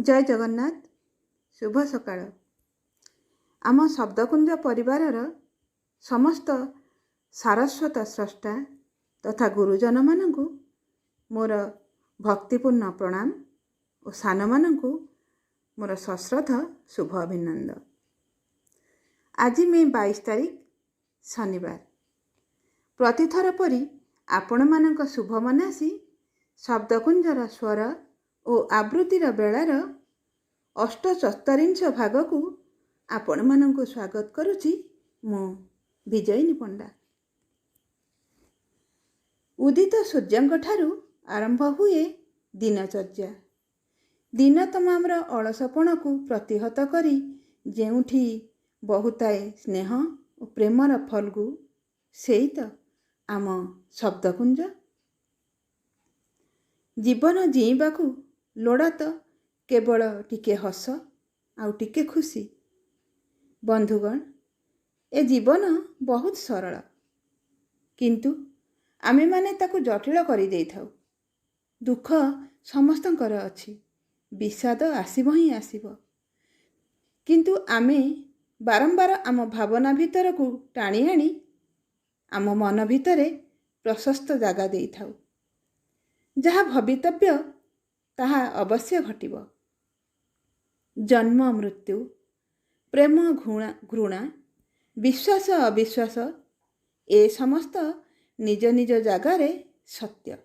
जय जगन्नाथ। शुभ सकाळ। आम शब्दकुंज परिवारर समस्त सारस्वत स्रष्टा तथा गुरुजन मानंकु मोर भक्तिपूर्ण प्रणाम और सान मानंकु मोर सश्रद्ध शुभ अभिनंदन। आज मे 22 तारीख शनिवार। प्रतिथर परी आपण मानंक शुभ मनासी शब्दकुंजर स्वर और आवृत्तिर बेलार 874 भाग को आपण मानंकु स्वागत करुछि मु विजयिनी पंडा। उदित सूर्यंक ठारू आरंभ हुए दिनचर्या। दिन तमामर अलसपण को प्रतिहत करी जेउठी बहुताए स्नेह और प्रेमर फल्गु सेई तो आम शब्दकुंज। जीवन जीवाकू लोड़ा तो केवल टिके हस आउ टिके खुशी। बंधुगण, ए जीवन बहुत सरल किंतु आमे माने ताकू जटिल करि देइथाउ। दुख समस्तंकर अछि, विषाद आसीब ही आसीब, किंतु आमे बारंबार आम भावना भितर को टाणी आनी आम मन भितरे प्रशस्त जागा देइथाउ। जहा भवितव्य ताहा अवश्य घटिब। जन्म मृत्यु, प्रेम घृणा, विश्वास अविश्वास ए समस्त निज निज जगार सत्य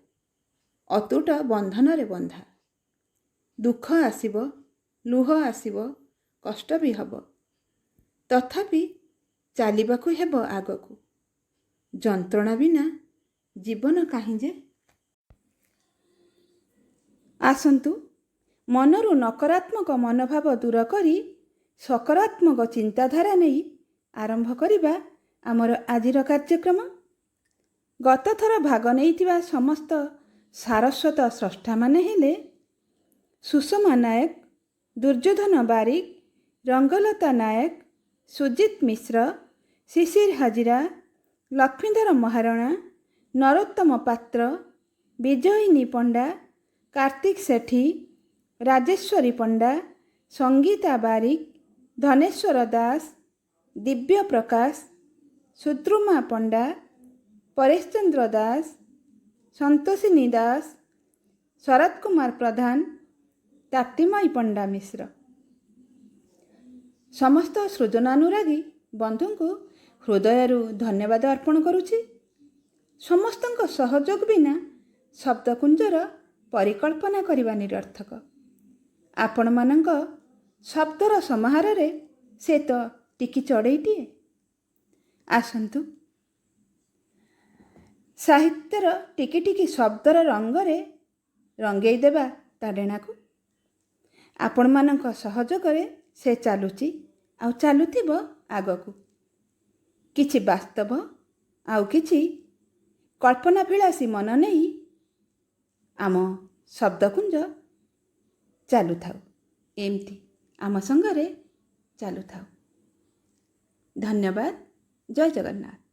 अतुट बंधन रे बंधा। दुख आसीब, लुह आसीब, कष्ट भी हब, तथापि चालिबाकू हेब आगकू। जंत्रणा बिना जीवन काहीं जे। आसंतु मनरु नकारात्मक मनोभाव दूर करी सकारात्मक चिंताधारा नहीं आरंभ करिबा आमर आजिर कार्यक्रम। गत थर भाग नैथिबा समस्त सारस्वत स्रष्टा माने हेले सुषमा नायक, दुर्योधन बारिक, रंगलता नायक, सुजित मिश्र, शिशिर हाजिरा, लक्ष्मीधर महाराणा, नरोत्तम पात्र, विजयिनी पंडा, कार्तिक सेठी, राजेश्वरी पंडा, संगीता बारिक, धनेश्वर दास, दिव्य प्रकाश, सुद्रुमा पंडा, परेशचंद्र दास, संतोषिनी दास, शरद कुमार प्रधान, ताप्तिमयी पंडा मिश्र। समस्त सृजनानुरागी बंधु को हृदयरु धन्यवाद अर्पण करुछि। समस्तंक सहयोग बिना शब्दकुंजर परिकल्पना करिबा निरर्थक। आपण मानंक शब्दर समाहार रे से तो टिकी चढ़ईटिए। आसंतु साहित्यर टिकी टिकी शब्दर रंग रे रंगेई देबा ता डेणाकू। आपण मानंक सहयोग रे से चालुची आउ चालुथिबो आगकू। किछि वास्तव आउ किछि कल्पनाभिलाषी मन नहीं आम शब्दकुंज चालू थाउ। एमती आम संगरे चालू थाउ। धन्यवाद। जय जगन्नाथ।